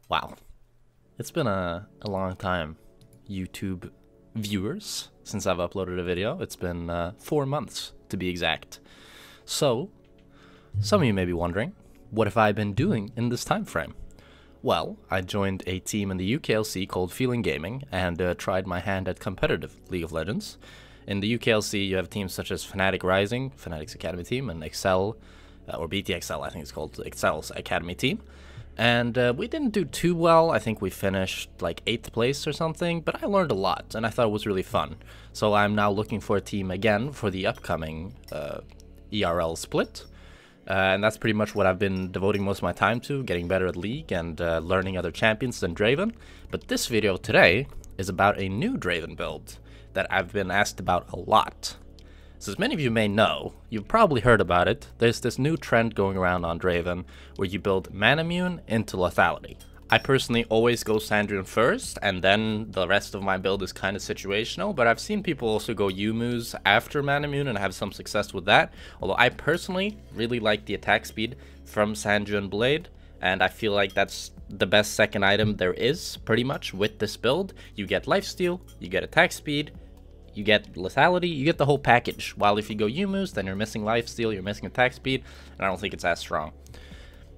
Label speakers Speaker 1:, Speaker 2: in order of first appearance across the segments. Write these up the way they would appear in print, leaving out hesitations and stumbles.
Speaker 1: Wow. It's been a long time, YouTube viewers, since I've uploaded a video. It's been 4 months, to be exact. So, some of you may be wondering, what have I been doing in this time frame? Well, I joined a team in the UKLC called Feeling Gaming and tried my hand at competitive League of Legends. In the UKLC, you have teams such as Fnatic Rising, Fnatic's Academy team, and Excel, or BTXL, I think it's called, Excel's Academy team. And we didn't do too well. I think we finished like 8th place or something, but I learned a lot, and I thought it was really fun. So I'm now looking for a team again for the upcoming ERL split. And that's pretty much what I've been devoting most of my time to, getting better at League and learning other champions than Draven. But this video today is about a new Draven build that I've been asked about a lot. So as many of you may know, you've probably heard about it, there's this new trend going around on Draven where you build Manamune into lethality. I personally always go Sandrian first, and then the rest of my build is kind of situational, but I've seen people also go Yumu's after Manamune and have some success with that, although I personally really like the attack speed from Sandrian Blade, and I feel like that's the best second item there is, pretty much, with this build. You get lifesteal, you get attack speed, you get lethality, you get the whole package, while if you go Yumu's, then you're missing lifesteal, you're missing attack speed, and I don't think it's as strong.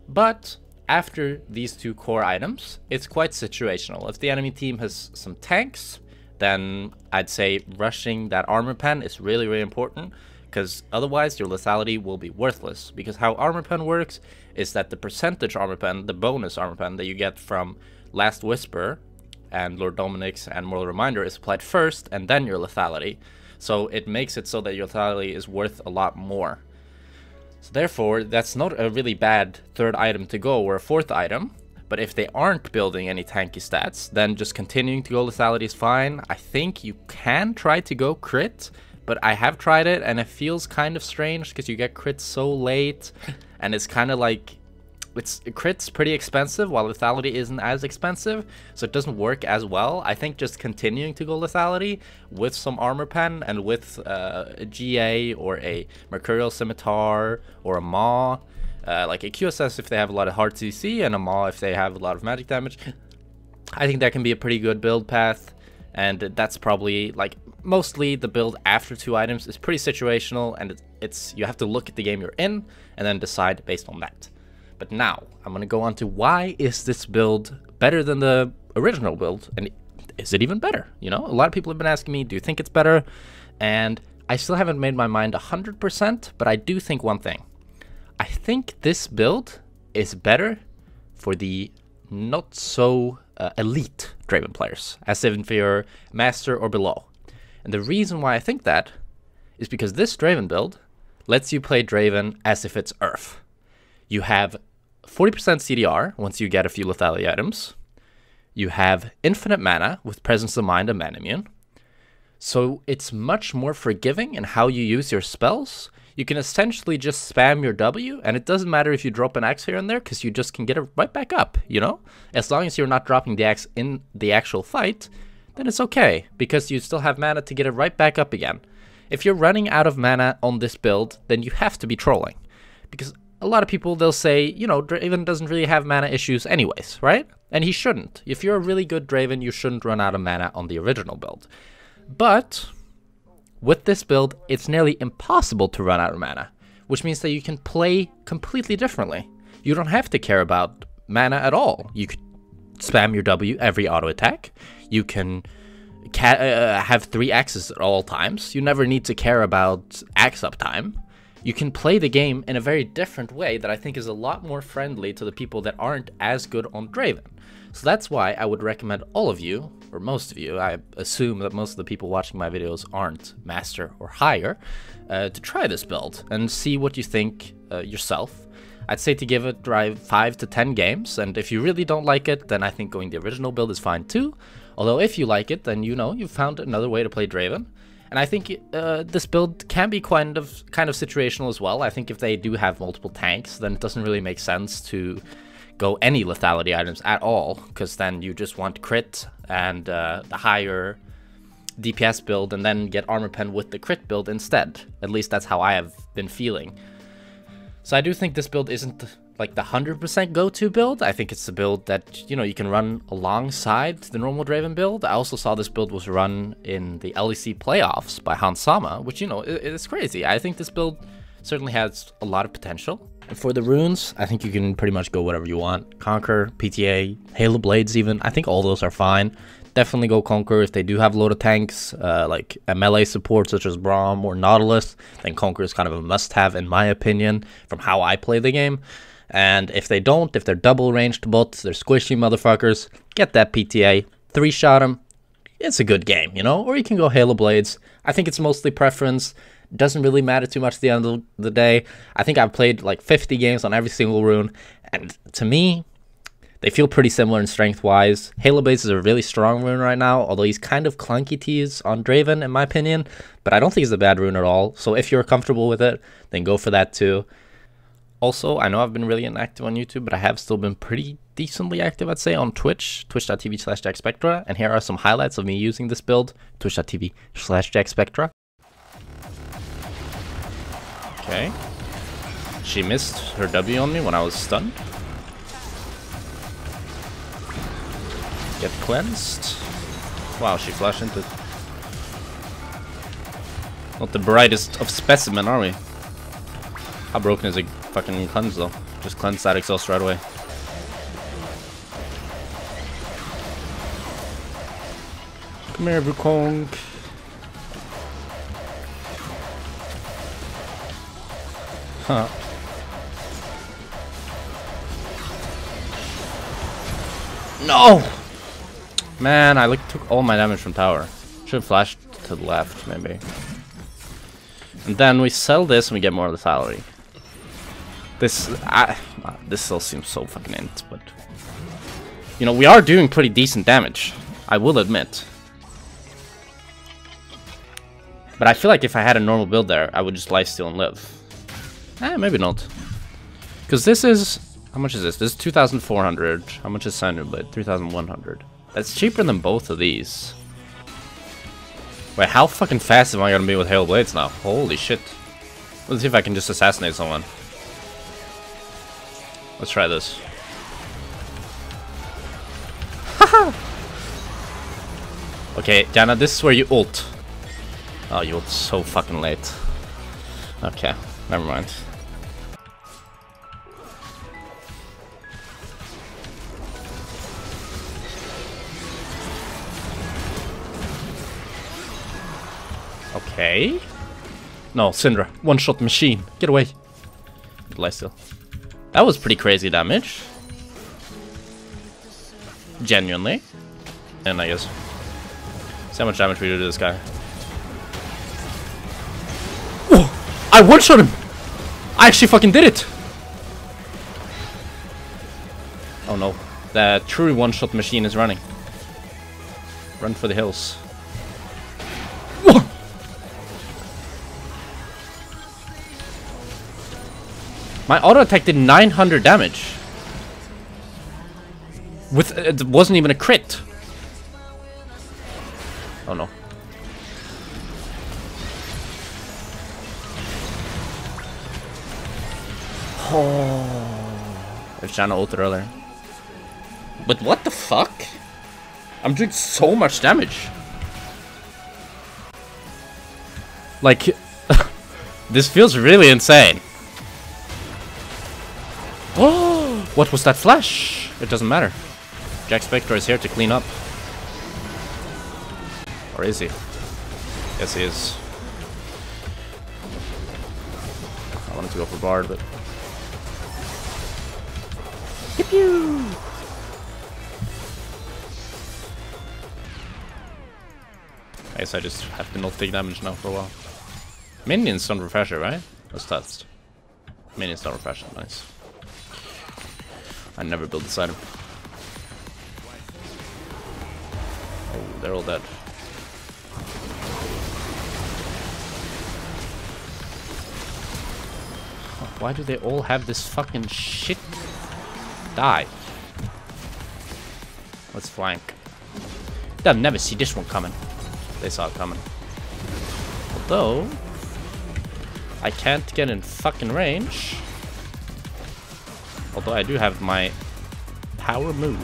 Speaker 1: But after these two core items, it's quite situational. If the enemy team has some tanks, then I'd say rushing that armor pen is really, really important, because otherwise your lethality will be worthless. Because how armor pen works is that the percentage armor pen, the bonus armor pen that you get from Last Whisper and Lord Dominic's and Moral Reminder is applied first, and then your lethality. So it makes it so that your lethality is worth a lot more. So therefore, that's not a really bad third item to go, or a fourth item. But if they aren't building any tanky stats, then just continuing to go lethality is fine. I think you can try to go crit, but I have tried it and it feels kind of strange because you get crit so late, and it's kind of like, crit's pretty expensive while lethality isn't as expensive, so it doesn't work as well. I think just continuing to go lethality with some armor pen and with a GA or a Mercurial Scimitar or a Maw, like a QSS if they have a lot of hard CC and a Maw if they have a lot of magic damage, I think that can be a pretty good build path. And that's probably, like, mostly the build after two items is pretty situational, and it's you have to look at the game you're in and then decide based on that. But now, I'm going to go on to why is this build better than the original build, and is it even better? You know, a lot of people have been asking me, do you think it's better? And I still haven't made my mind 100%, but I do think one thing. I think this build is better for the not so elite Draven players, as if you're Master or below. And the reason why I think that is because this Draven build lets you play Draven as if it's Earth. You have 40% CDR once you get a few lethality items. You have infinite mana with Presence of Mind and Manamune. So it's much more forgiving in how you use your spells. You can essentially just spam your W, and it doesn't matter if you drop an axe here and there, because you just can get it right back up, you know? As long as you're not dropping the axe in the actual fight, then it's okay, because you still have mana to get it right back up again. If you're running out of mana on this build, then you have to be trolling. Because a lot of people, they'll say, you know, Draven doesn't really have mana issues anyways, right? And he shouldn't. If you're a really good Draven, you shouldn't run out of mana on the original build. But with this build, it's nearly impossible to run out of mana, which means that you can play completely differently. You don't have to care about mana at all. You could spam your W every auto attack. You can have 3 axes at all times. You never need to care about axe uptime. You can play the game in a very different way that I think is a lot more friendly to the people that aren't as good on Draven. So that's why I would recommend all of you, or most of you, I assume that most of the people watching my videos aren't Master or higher, to try this build and see what you think yourself. I'd say to give it 5 to 10 games, and if you really don't like it, then I think going the original build is fine too. Although if you like it, then you know you've found another way to play Draven. And I think this build can be kind of situational as well. I think if they do have multiple tanks, then it doesn't really make sense to go any lethality items at all, because then you just want crit and the higher DPS build, and then get armor pen with the crit build instead. At least that's how I have been feeling. So I do think this build isn't like the 100% go-to build. I think it's the build that, you know, you can run alongside the normal Draven build. I also saw this build was run in the LEC playoffs by Hans Sama, which, you know, it's crazy. I think this build certainly has a lot of potential. And for the runes, I think you can pretty much go whatever you want. Conquer, PTA, Halo Blades even. I think all those are fine. Definitely go Conquer if they do have a load of tanks, like a melee support such as Braum or Nautilus. Then Conquer is kind of a must-have in my opinion from how I play the game. And if they don't, if they're double ranged bots, they're squishy motherfuckers, get that PTA, 3-shot them. It's a good game, you know? Or you can go Halo Blades. I think it's mostly preference. Doesn't really matter too much at the end of the day. I think I've played like 50 games on every single rune. And to me, they feel pretty similar in strength-wise. Halo Blades is a really strong rune right now, although he's kind of clunky to use on Draven, in my opinion. But I don't think he's a bad rune at all. So if you're comfortable with it, then go for that too. Also, I know I've been really inactive on YouTube, but I have still been pretty decently active, I'd say, on Twitch, twitch.tv/Jackspektra. And here are some highlights of me using this build, twitch.tv/Jackspektra. Okay. She missed her W on me when I was stunned. Get cleansed. Wow, she flashed into... Not the brightest of specimen, are we? How broken is a fucking cleanse, though? Just cleanse that exhaust right away. Come here, Wukong. Huh. No! Man, I took all my damage from tower. Should have flashed to the left, maybe. And then we sell this and we get more of the salary. This still seems so fucking int, but... You know, we are doing pretty decent damage, I will admit. But I feel like if I had a normal build there, I would just lifesteal and live. Maybe not. Because this is... How much is this? This is 2,400. How much is Sandra Blade? 3,100. That's cheaper than both of these. Wait, how fucking fast am I gonna be with Halo Blades now? Holy shit. Let's see if I can just assassinate someone. Let's try this. Haha! Okay, Jana, this is where you ult. Oh, you ult so fucking late. Okay, never mind. Okay. No, Syndra. One-shot machine. Get away. Good lifesteal. That was pretty crazy damage. Genuinely. And I guess. See how much damage we do to this guy. Oh! I one-shot him! I actually fucking did it! Oh no. The true one-shot machine is running. Run for the hills. My auto attack did 900 damage. It wasn't even a crit. Oh no. Oh. I was trying to ult earlier. But what the fuck? I'm doing so much damage. Like, this feels really insane. Oh, what was that flash? It doesn't matter. Jackspektra is here to clean up. Or is he? Yes, he is. I wanted to go for Bard, but... Pew! I guess I just have to not take damage now for a while. Minions don't refresh it, right? That's touched. Minions don't refresh it, nice. I never build this item. Oh, they're all dead. Why do they all have this fucking shit? Die. Let's flank. They'll never see this one coming. They saw it coming. Although, I can't get in fucking range. Although I do have my power move.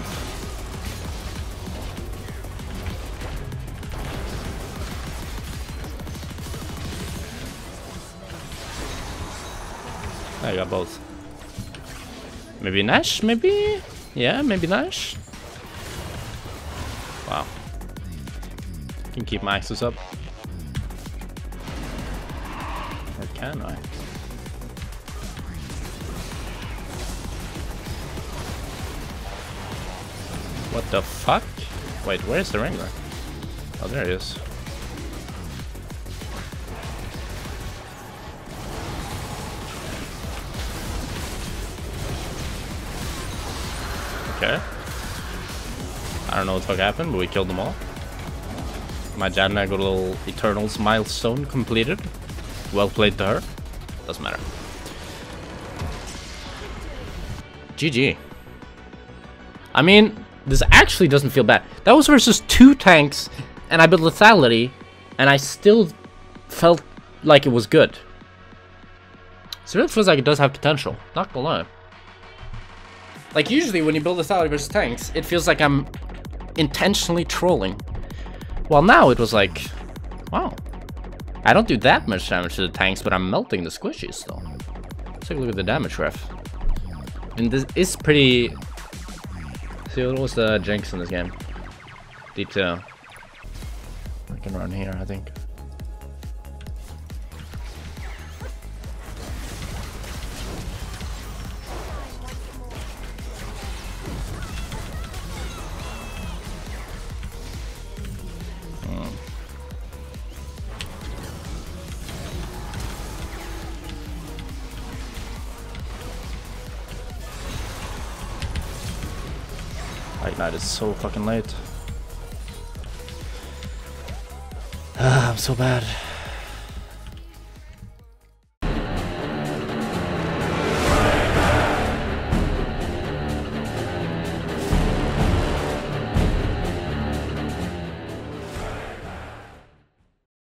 Speaker 1: I got both. Maybe Nash, maybe? Yeah, maybe Nash. Wow. Can keep my axes up. Or can I? What the fuck? Wait, where's the Wrangler? Oh, there he is. Okay. I don't know what the fuck happened, but we killed them all. My Janna got a little Eternals milestone completed. Well played to her. Doesn't matter. GG. I mean, this actually doesn't feel bad. That was versus 2 tanks, and I built lethality, and I still felt like it was good. So it really feels like it does have potential. Not gonna lie. Like, usually when you build lethality versus tanks, it feels like I'm intentionally trolling. Well, now it was like, wow. I don't do that much damage to the tanks, but I'm melting the squishies, though. Let's take a look at the damage ref. And this is pretty... See, what was the Jinx in this game? D2. I can run here, I think. Ignite is so fucking late. I'm so bad.